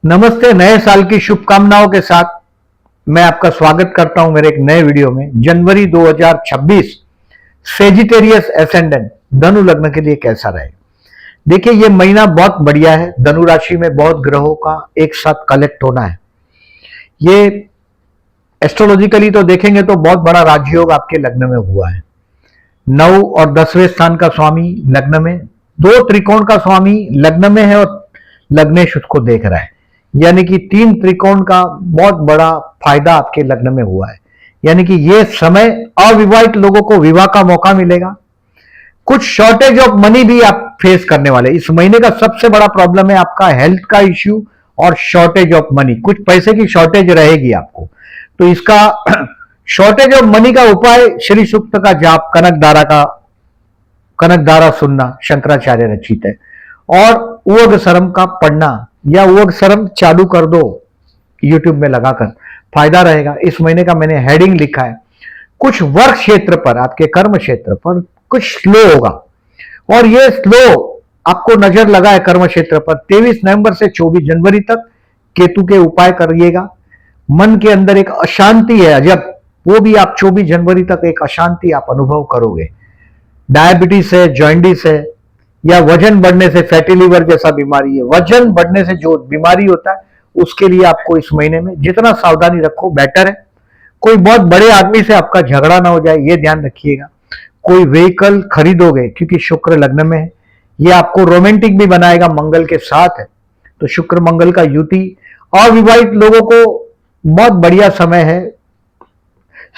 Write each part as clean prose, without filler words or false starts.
नमस्ते। नए साल की शुभकामनाओं के साथ मैं आपका स्वागत करता हूं मेरे एक नए वीडियो में। जनवरी 2026 सेजिटेरियस एसेंडेंट धनु लग्न के लिए कैसा रहेगा? देखिए, ये महीना बहुत बढ़िया है। धनु राशि में बहुत ग्रहों का एक साथ कलेक्ट होना है। ये एस्ट्रोलॉजिकली तो देखेंगे तो बहुत बड़ा राजयोग आपके लग्न में हुआ है। 9 और 10वें स्थान का स्वामी लग्न में, 2 त्रिकोण का स्वामी लग्न में है और लग्नेश उसको देख रहा है, यानी कि 3 त्रिकोण का बहुत बड़ा फायदा आपके लग्न में हुआ है। यानी कि ये समय अविवाहित लोगों को विवाह का मौका मिलेगा। कुछ शॉर्टेज ऑफ मनी भी आप फेस करने वाले। इस महीने का सबसे बड़ा प्रॉब्लम है आपका हेल्थ का इश्यू और शॉर्टेज ऑफ मनी। कुछ पैसे की शॉर्टेज रहेगी आपको, तो इसका शॉर्टेज ऑफ मनी का उपाय श्री सूक्त का जाप, कनकदारा सुनना शंकराचार्य रचित है, और उवग सरम का पढ़ना या उवग सरम चालू कर दो यूट्यूब में लगाकर, फायदा रहेगा। इस महीने का मैंने हेडिंग लिखा है, कुछ वर्क क्षेत्र पर, आपके कर्म क्षेत्र पर कुछ स्लो होगा, और ये स्लो आपको नजर लगा है कर्म क्षेत्र पर। 23 नवंबर से 24 जनवरी तक केतु के उपाय करिएगा। मन के अंदर एक अशांति है अजब, वो भी आप 24 जनवरी तक एक अशांति आप अनुभव करोगे। डायबिटीज है, जॉइंडिस है, या वजन बढ़ने से, फैटी लीवर जैसा बीमारी है, वजन बढ़ने से जो बीमारी होता है उसके लिए आपको इस महीने में जितना सावधानी रखो बेटर है। कोई बहुत बड़े आदमी से आपका झगड़ा ना हो जाए, ये ध्यान रखिएगा। कोई व्हीकल खरीदोगे, क्योंकि शुक्र लग्न में है, ये आपको रोमांटिक भी बनाएगा, मंगल के साथ है, तो शुक्र मंगल का युति। अविवाहित लोगों को बहुत बढ़िया समय है।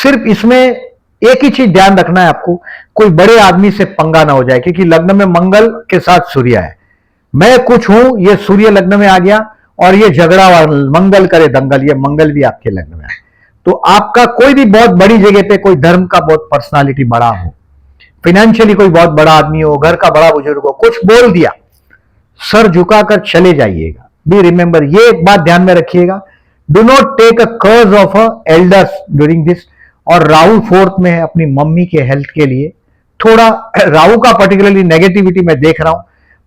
सिर्फ इसमें एक ही चीज ध्यान रखना है आपको, कोई बड़े आदमी से पंगा ना हो जाए, क्योंकि लग्न में मंगल के साथ सूर्य है। मैं कुछ हूं, ये सूर्य लग्न में आ गया और ये झगड़ा, मंगल करे दंगल, ये मंगल भी आपके लग्न में है। तो आपका कोई भी बहुत बड़ी जगह पे कोई धर्म का बहुत पर्सनालिटी बड़ा हो, फाइनेंशियली कोई बहुत बड़ा आदमी हो, घर का बड़ा बुजुर्ग हो, कुछ बोल दिया, सर झुकाकर चले जाइएगा। बी रिमेंबर, ये एक बात ध्यान में रखिएगा, डू नॉट टेक अ कर्ज of a elders during this. और राहु 4th में है, अपनी मम्मी के हेल्थ के लिए थोड़ा राहु का पर्टिकुलरली नेगेटिविटी मैं देख रहा हूं,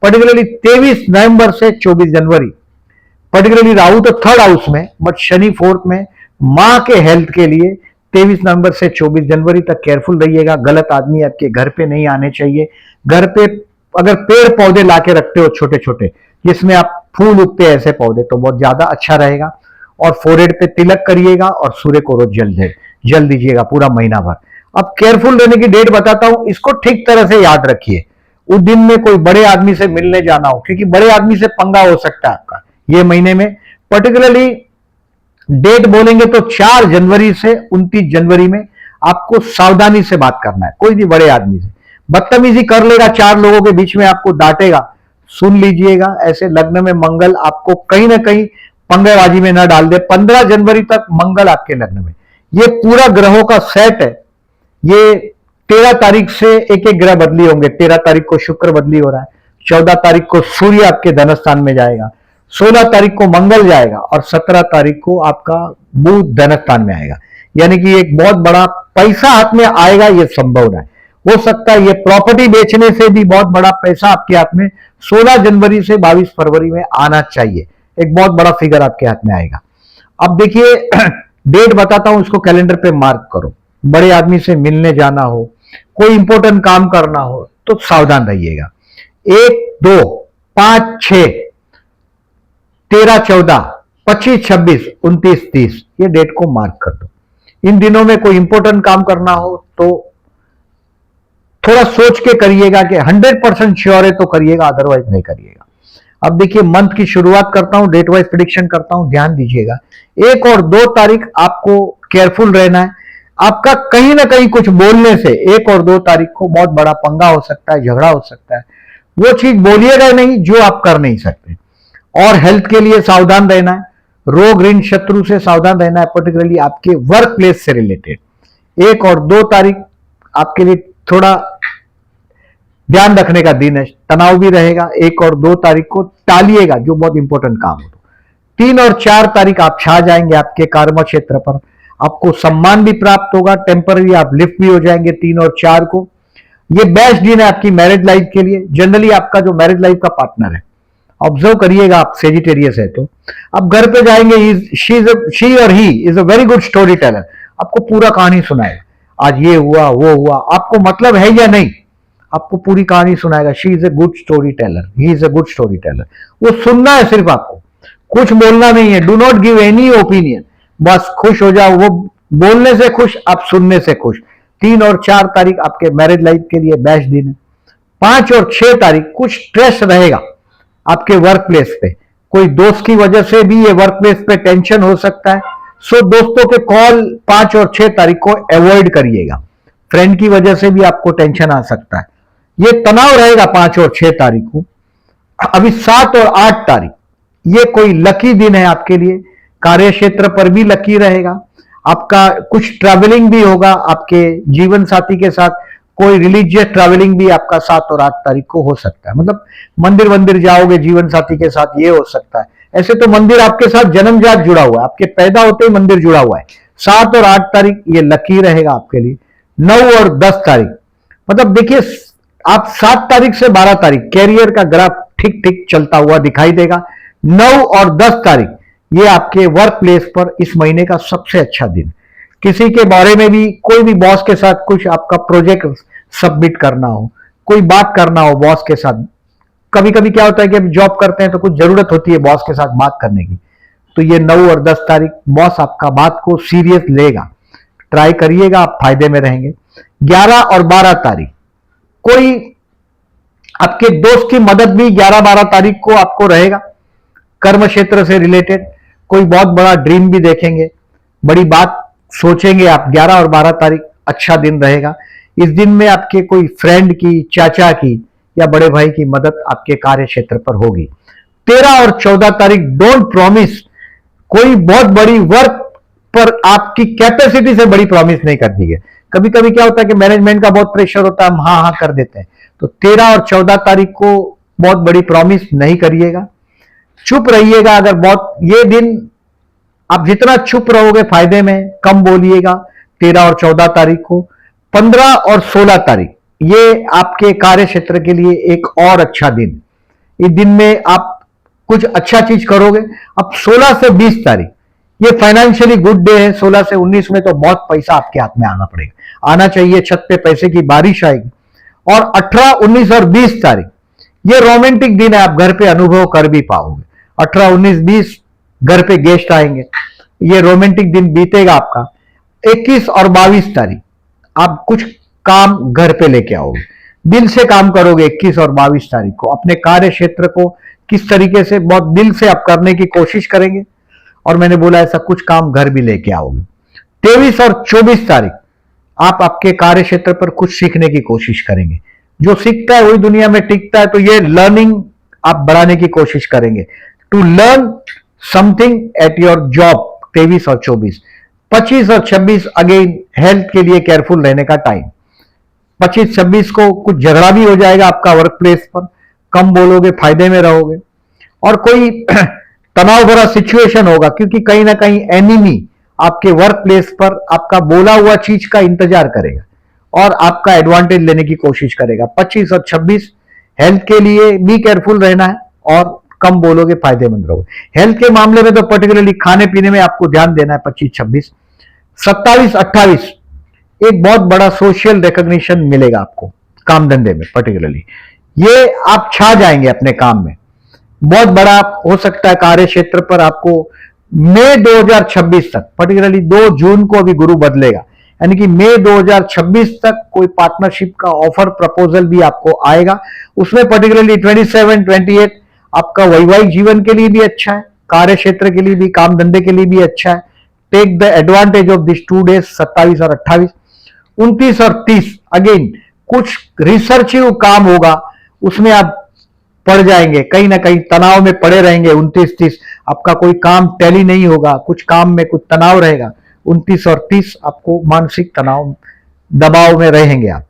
पर्टिकुलरली 23 नवंबर से 24 जनवरी। पर्टिकुलरली राहु तो 3rd हाउस में, बट शनि 4th में। मां के हेल्थ के लिए 23 नवंबर से 24 जनवरी तक केयरफुल रहिएगा। गलत आदमी आपके घर पे नहीं आने चाहिए। घर पे अगर पेड़ पौधे लाके रखते हो छोटे छोटे, जिसमें आप फूल उगते हैं, ऐसे पौधे, तो बहुत ज्यादा अच्छा रहेगा। और फोरहेड पे तिलक करिएगा और सूर्य को रोज जल दीजिएगा पूरा महीना भर। अब केयरफुल रहने की डेट बताता हूं, इसको ठीक तरह से याद रखिए। उस दिन में कोई बड़े आदमी से मिलने जाना हो, क्योंकि बड़े आदमी से पंगा हो सकता है आपका ये महीने में। पर्टिकुलरली डेट बोलेंगे तो 4 जनवरी से 29 जनवरी में आपको सावधानी से बात करना है। कोई भी बड़े आदमी से बदतमीजी कर लेगा, 4 लोगों के बीच में आपको डांटेगा, सुन लीजिएगा। ऐसे लग्न में मंगल आपको कहीं ना कहीं पंगेबाजी में ना डाल दे। 15 जनवरी तक मंगल आपके लग्न में, ये पूरा ग्रहों का सेट है। ये 13 तारीख से एक एक ग्रह बदली होंगे। 13 तारीख को शुक्र बदली हो रहा है, 14 तारीख को सूर्य आपके धन स्थान में जाएगा, 16 तारीख को मंगल जाएगा, और 17 तारीख को आपका बुध धन स्थान में आएगा। यानी कि एक बहुत बड़ा पैसा हाथ में आएगा, ये संभावना है। हो सकता है ये प्रॉपर्टी बेचने से भी बहुत बड़ा पैसा आपके हाथ में 16 जनवरी से 22 फरवरी में आना चाहिए। एक बहुत बड़ा फिगर आपके हाथ में आएगा। अब देखिए, डेट बताता हूं, इसको कैलेंडर पे मार्क करो। बड़े आदमी से मिलने जाना हो, कोई इंपॉर्टेंट काम करना हो, तो सावधान रहिएगा। 1, 2, 5, 6, 13, 14, 25, 26, 29, 30, ये डेट को मार्क कर दो। इन दिनों में कोई इंपॉर्टेंट काम करना हो तो थोड़ा सोच के करिएगा, कि 100% श्योर है तो करिएगा, अदरवाइज नहीं करिएगा। अब देखिए, मंथ की शुरुआत करता हूं, डेट वाइज प्रेडिक्शन करता हूं, ध्यान दीजिएगा। 1 और 2 तारीख आपको केयरफुल रहना है। आपका कहीं ना कहीं कुछ बोलने से 1 और 2 तारीख को बहुत बड़ा पंगा हो सकता है, झगड़ा हो सकता है। वो चीज बोलिएगा नहीं जो आप कर नहीं सकते। और हेल्थ के लिए सावधान रहना है, रोग ऋण शत्रु से सावधान रहना है, पर्टिकुलरली आपके वर्क प्लेस से रिलेटेड। 1 और 2 तारीख आपके लिए थोड़ा ध्यान रखने का दिन है, तनाव भी रहेगा। 1 और 2 तारीख को टालिएगा जो बहुत इंपॉर्टेंट काम हो। 3 और 4 तारीख आप छा जाएंगे आपके कर्म क्षेत्र पर, आपको सम्मान भी प्राप्त होगा, टेम्पररी आप लिफ्ट भी हो जाएंगे 3 और 4 को। ये बेस्ट दिन है आपकी मैरिज लाइफ के लिए। जनरली आपका जो मैरिज लाइफ का पार्टनर है ऑब्जर्व करिएगा आप सेजिटेरियस है तो। अब घर पे जाएंगे, शी और he is a very good story teller, आपको पूरा कहानी सुनाएगा, आज ये हुआ वो हुआ, आपको मतलब है या नहीं, आपको पूरी कहानी सुनाएगा। She is a good story teller, he is a good story teller. वो सुनना है सिर्फ आपको, कुछ बोलना नहीं है। Do not give any opinion, बस खुश हो जाओ। वो बोलने से खुश, आप सुनने से खुश। 3 और 4 तारीख आपके मैरिज लाइफ के लिए बेस्ट दिन है। 5 और 6 तारीख कुछ स्ट्रेस रहेगा आपके वर्क प्लेस पे, कोई दोस्त की वजह से भी ये वर्क प्लेस पे टेंशन हो सकता है। सो दोस्तों के कॉल 5 और 6 तारीख को अवॉइड करिएगा। फ्रेंड की वजह से भी आपको टेंशन आ सकता है, ये तनाव रहेगा 5 और 6 तारीख को। अभी 7 और 8 तारीख ये कोई लकी दिन है आपके लिए, कार्य क्षेत्र पर भी लकी रहेगा। आपका कुछ ट्रैवलिंग भी होगा आपके जीवन साथी के साथ, कोई रिलीजियस ट्रैवलिंग भी आपका 7 और 8 तारीख को हो सकता है। मतलब मंदिर वंदिर जाओगे जीवन साथी के साथ, ये हो सकता है। ऐसे तो मंदिर आपके साथ जन्मजात जुड़ा हुआ है, आपके पैदा होते ही मंदिर जुड़ा हुआ है। 7 और 8 तारीख ये लकी रहेगा आपके लिए। 9 और 10 तारीख, मतलब देखिए आप 7 तारीख से 12 तारीख कैरियर का ग्राफ ठीक ठीक चलता हुआ दिखाई देगा। 9 और 10 तारीख ये आपके वर्क प्लेस पर इस महीने का सबसे अच्छा दिन। किसी के बारे में भी, कोई भी बॉस के साथ कुछ आपका प्रोजेक्ट सबमिट करना हो, कोई बात करना हो बॉस के साथ। कभी कभी क्या होता है कि जॉब करते हैं तो कुछ जरूरत होती है बॉस के साथ बात करने की, तो ये 9 और 10 तारीख बॉस आपका बात को सीरियस लेगा, ट्राई करिएगा, आप फायदे में रहेंगे। 11 और 12 तारीख कोई आपके दोस्त की मदद भी 11-12 तारीख को आपको रहेगा। कर्म क्षेत्र से रिलेटेड कोई बहुत बड़ा ड्रीम भी देखेंगे, बड़ी बात सोचेंगे आप। 11 और 12 तारीख अच्छा दिन रहेगा। इस दिन में आपके कोई फ्रेंड की, चाचा की या बड़े भाई की मदद आपके कार्य क्षेत्र पर होगी। 13 और 14 तारीख डोंट प्रॉमिस, कोई बहुत बड़ी वर्क पर आपकी कैपेसिटी से बड़ी प्रॉमिस नहीं करनी है। कभी कभी क्या होता है कि मैनेजमेंट का बहुत प्रेशर होता है, हम हाँ हाँ कर देते हैं। तो 13 और 14 तारीख को बहुत बड़ी प्रॉमिस नहीं करिएगा, चुप रहिएगा। अगर बहुत ये दिन आप जितना चुप रहोगे फायदे में, कम बोलिएगा। 13 और 14 तारीख को। 15 और 16 तारीख ये आपके कार्य क्षेत्र के लिए एक और अच्छा दिन। इस दिन में आप कुछ अच्छा चीज करोगे। अब 16 से 20 तारीख ये फाइनेंशियली गुड डे है। 16 से 19 में तो बहुत पैसा आपके हाथ में आना पड़ेगा, आना चाहिए, छत पे पैसे की बारिश आएगी। और 18, 19 और 20 तारीख ये रोमांटिक दिन है, आप घर पे अनुभव कर भी पाओगे। 18, 19, 20 घर पे गेस्ट आएंगे, ये रोमांटिक दिन बीतेगा आपका। 21 और 22 तारीख आप कुछ काम घर पे लेके आओगे, दिल से काम करोगे। 21 और 22 तारीख को अपने कार्य क्षेत्र को किस तरीके से बहुत दिल से आप करने की कोशिश करेंगे, और मैंने बोला ऐसा कुछ काम घर भी लेके आओगे। 23 और 24 तारीख आप आपके कार्य क्षेत्र पर कुछ सीखने की कोशिश करेंगे। जो सीखता है वही दुनिया में टिकता है, तो ये लर्निंग आप बढ़ाने की कोशिश करेंगे, to learn something at your job. 23 और 24। 25 और 26 अगेन हेल्थ के लिए केयरफुल रहने का टाइम। 25-26 को कुछ झगड़ा भी हो जाएगा आपका वर्क प्लेस पर, कम बोलोगे, फायदे में रहोगे। और कोई तनाव भरा सिचुएशन होगा, क्योंकि कहीं ना कहीं एनिमी आपके वर्क प्लेस पर आपका बोला हुआ चीज का इंतजार करेगा और आपका एडवांटेज लेने की कोशिश करेगा। 25 और 26 हेल्थ के लिए भी केयरफुल रहना है और कम बोलोगे, फायदेमंद रहोगे। हेल्थ के मामले में तो पर्टिकुलरली खाने पीने में आपको ध्यान देना है। 25-26। 27-28 एक बहुत बड़ा सोशल रिकॉग्निशन मिलेगा आपको काम धंधे में, पर्टिकुलरली ये आप छा जाएंगे अपने काम में। बहुत बड़ा हो सकता है कार्य क्षेत्र पर आपको मई 2026 तक, पर्टिकुलरली 2 जून को अभी गुरु बदलेगा, यानी कि मई 2026 तक कोई पार्टनरशिप का ऑफर प्रपोजल भी आपको आएगा। उसमें पर्टिकुलरली 27, 28 आपका वैवाहिक जीवन के लिए भी अच्छा है, कार्य क्षेत्र के लिए भी, काम धंधे के लिए भी अच्छा है। Take the advantage of this 2 days, 27 और 28। 29 और 30 अगेन कुछ रिसर्चिव काम होगा, उसमें आप पड़ जाएंगे, कहीं ना कहीं तनाव में पड़े रहेंगे। 29-30 आपका कोई काम टैली नहीं होगा, कुछ काम में कुछ तनाव रहेगा। 29 और 30 आपको मानसिक तनाव, दबाव में रहेंगे आप।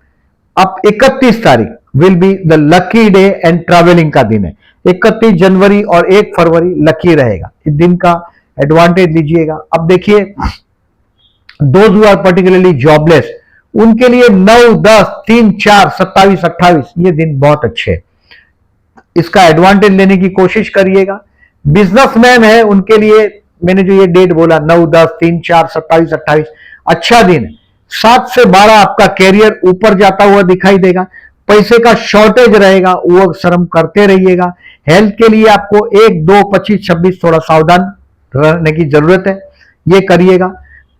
अब 31 तारीख will be the lucky day and travelling का दिन है। 31 जनवरी और 1 फरवरी लकी रहेगा, इस दिन का एडवांटेज लीजिएगा। अब देखिए those who are particularly jobless, उनके लिए 9, 10, 3, 4, 27, 28 ये दिन बहुत अच्छे हैं। इसका एडवांटेज लेने की कोशिश करिएगा। बिजनेसमैन है उनके लिए मैंने जो ये डेट बोला 9, 10, 3, 4, 27, 28 अच्छा दिन है। 7 से 12 आपका कैरियर ऊपर जाता हुआ दिखाई देगा। पैसे का शॉर्टेज रहेगा, वो श्रम करते रहिएगा। हेल्थ के लिए आपको 1, 2, 25, 26 थोड़ा सावधान रहने की जरूरत है, ये करिएगा।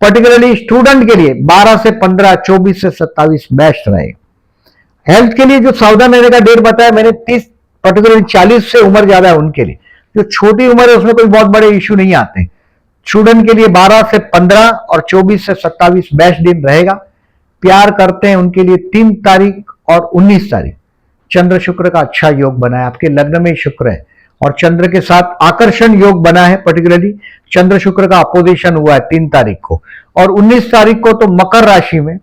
पर्टिकुलरली स्टूडेंट के लिए 12 से 15, 24 से 27 बेस्ट रहेगा। हेल्थ के लिए जो सावधान रहने का डेट बताया मैंने 30, पर्टिकुलरली 40 से उम्र ज्यादा है उनके लिए। जो छोटी उम्र है उसमें कोई बहुत बड़े इश्यू नहीं आते। स्टूडेंट के लिए 12 से 15 और 24 से 27 बेस्ट दिन रहेगा। प्यार करते हैं उनके लिए 3 तारीख और 19 तारीख चंद्र शुक्र का अच्छा योग बना है। आपके लग्न में शुक्र है और चंद्र के साथ आकर्षण योग बना है। पर्टिकुलरली चंद्र शुक्र का अपोजिशन हुआ है 3 तारीख को, और 19 तारीख को तो मकर राशि में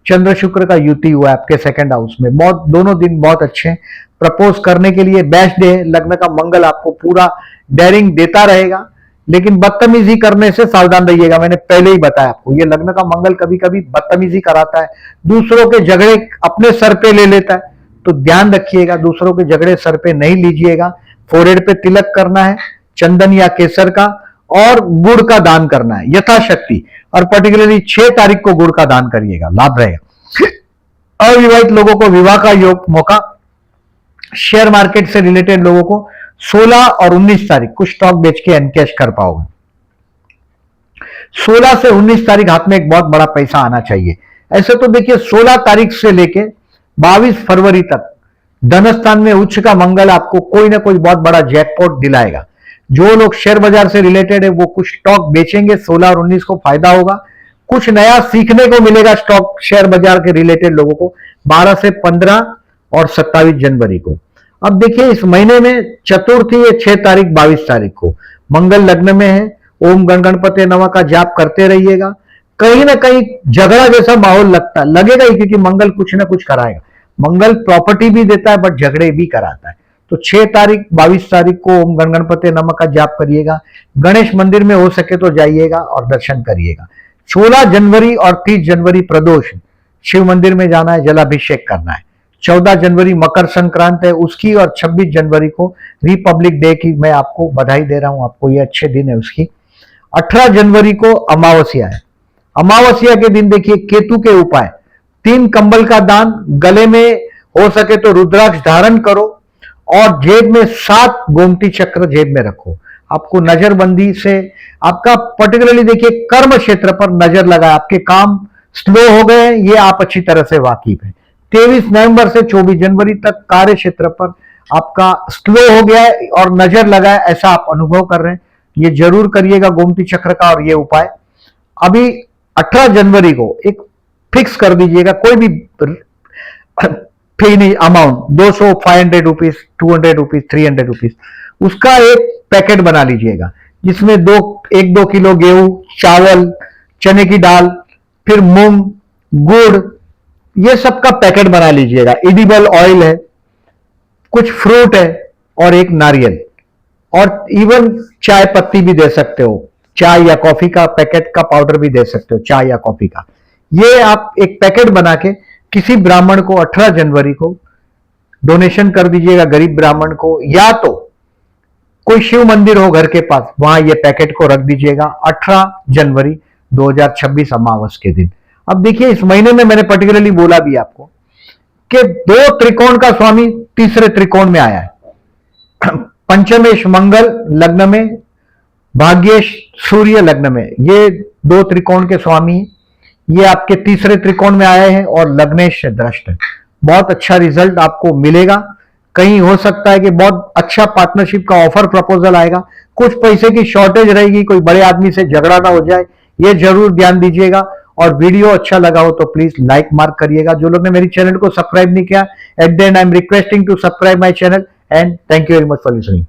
चंद्र शुक्र का युति हुआ है आपके सेकंड हाउस में। बहुत दोनों दिन बहुत अच्छे हैं। प्रपोज करने के लिए बेस्ट डे है। लग्न का मंगल आपको पूरा डेयरिंग देता रहेगा, लेकिन बदतमीजी करने से सावधान रहिएगा। मैंने पहले ही बताया आपको, ये लग्न का मंगल कभी कभी बदतमीजी कराता है, दूसरों के झगड़े अपने सर पे ले लेता है, तो ध्यान रखिएगा दूसरों के झगड़े सर पे नहीं लीजिएगा। फोरहेड पे तिलक करना है चंदन या केसर का, और गुड़ का दान करना है यथाशक्ति, और पर्टिकुलरली 6 तारीख को गुड़ का दान करिएगा, लाभ रहेगा। अविवाहित लोगों को विवाह का योग मौका, शेयर मार्केट से रिलेटेड लोगों को 16 और 19 तारीख कुछ स्टॉक बेच के एनकैश कर पाओगे। 16 से 19 तारीख हाथ में एक बहुत बड़ा पैसा आना चाहिए। ऐसे तो देखिए 16 तारीख से लेके 22 फरवरी तक धनस्थान में उच्च का मंगल आपको कोई ना कोई बहुत बड़ा जैकपॉट दिलाएगा। जो लोग शेयर बाजार से रिलेटेड है वो कुछ स्टॉक बेचेंगे, 16 और 19 को फायदा होगा। कुछ नया सीखने को मिलेगा स्टॉक शेयर बाजार के रिलेटेड लोगों को 12 से 15 और 27 जनवरी को। अब देखिए इस महीने में चतुर्थी है 6 तारीख 22 तारीख को, मंगल लग्न में है। ओम गण गणपति नमः का जाप करते रहिएगा। कहीं ना कहीं झगड़ा जैसा माहौल लगेगा ही, क्योंकि मंगल कुछ ना कुछ कराएगा। मंगल प्रॉपर्टी भी देता है बट झगड़े भी कराता है। तो 6 तारीख 22 तारीख को ओम गण गणपति नमः का जाप करिएगा। गणेश मंदिर में हो सके तो जाइएगा और दर्शन करिएगा। 16 जनवरी और 30 जनवरी प्रदोष, शिव मंदिर में जाना है, जलाभिषेक करना है। 14 जनवरी मकर संक्रांति है उसकी, और 26 जनवरी को रिपब्लिक डे की मैं आपको बधाई दे रहा हूं, आपको ये अच्छे दिन है उसकी। 18 जनवरी को अमावस्या है। अमावस्या के दिन देखिए केतु के उपाय, 3 कंबल का दान, गले में हो सके तो रुद्राक्ष धारण करो, और जेब में 7 गोमती चक्र जेब में रखो। आपको नजरबंदी से आपका पर्टिकुलरली देखिए कर्म क्षेत्र पर नजर लगा, आपके काम स्लो हो गए, ये आप अच्छी तरह से वाकिफ है। 23 नवंबर से 24 जनवरी तक कार्य क्षेत्र पर आपका स्लो हो गया है और नजर लगा है, ऐसा आप अनुभव कर रहे हैं। ये जरूर करिएगा गोमती चक्र का और ये उपाय। अभी 18 जनवरी को एक फिक्स कर दीजिएगा, कोई भी फी नहीं, अमाउंट 200, 500 रुपीज, 200 रुपीज, 300 रुपीज, उसका एक पैकेट बना लीजिएगा, जिसमें 1-2 किलो गेहूं, चावल, चने की दाल, फिर मूंग, गुड़, ये सब का पैकेट बना लीजिएगा। एडिबल ऑयल है, कुछ फ्रूट है और एक नारियल, और इवन चाय पत्ती भी दे सकते हो, चाय या कॉफी का पैकेट का पाउडर भी दे सकते हो, चाय या कॉफी का। ये आप एक पैकेट बना के किसी ब्राह्मण को 18 जनवरी को डोनेशन कर दीजिएगा, गरीब ब्राह्मण को, या तो कोई शिव मंदिर हो घर के पास, वहां ये पैकेट को रख दीजिएगा 18 जनवरी 2026 अमावस के दिन। अब देखिए इस महीने में मैंने पर्टिकुलरली बोला भी आपको कि 2 त्रिकोण का स्वामी तीसरे त्रिकोण में आया है। पंचमेश मंगल लग्न में, भाग्येश सूर्य लग्न में, ये 2 त्रिकोण के स्वामी ये आपके तीसरे त्रिकोण में आए हैं और लग्नेश से दृष्ट है। बहुत अच्छा रिजल्ट आपको मिलेगा। कहीं हो सकता है कि बहुत अच्छा पार्टनरशिप का ऑफर प्रपोजल आएगा, कुछ पैसे की शॉर्टेज रहेगी, कोई बड़े आदमी से झगड़ा ना हो जाए, ये जरूर ध्यान दीजिएगा। और वीडियो अच्छा लगा हो तो प्लीज लाइक मार्क करिएगा। जो लोग ने मेरी चैनल को सब्सक्राइब नहीं किया, at the end I am requesting to subscribe my channel, and thank you very much for listening.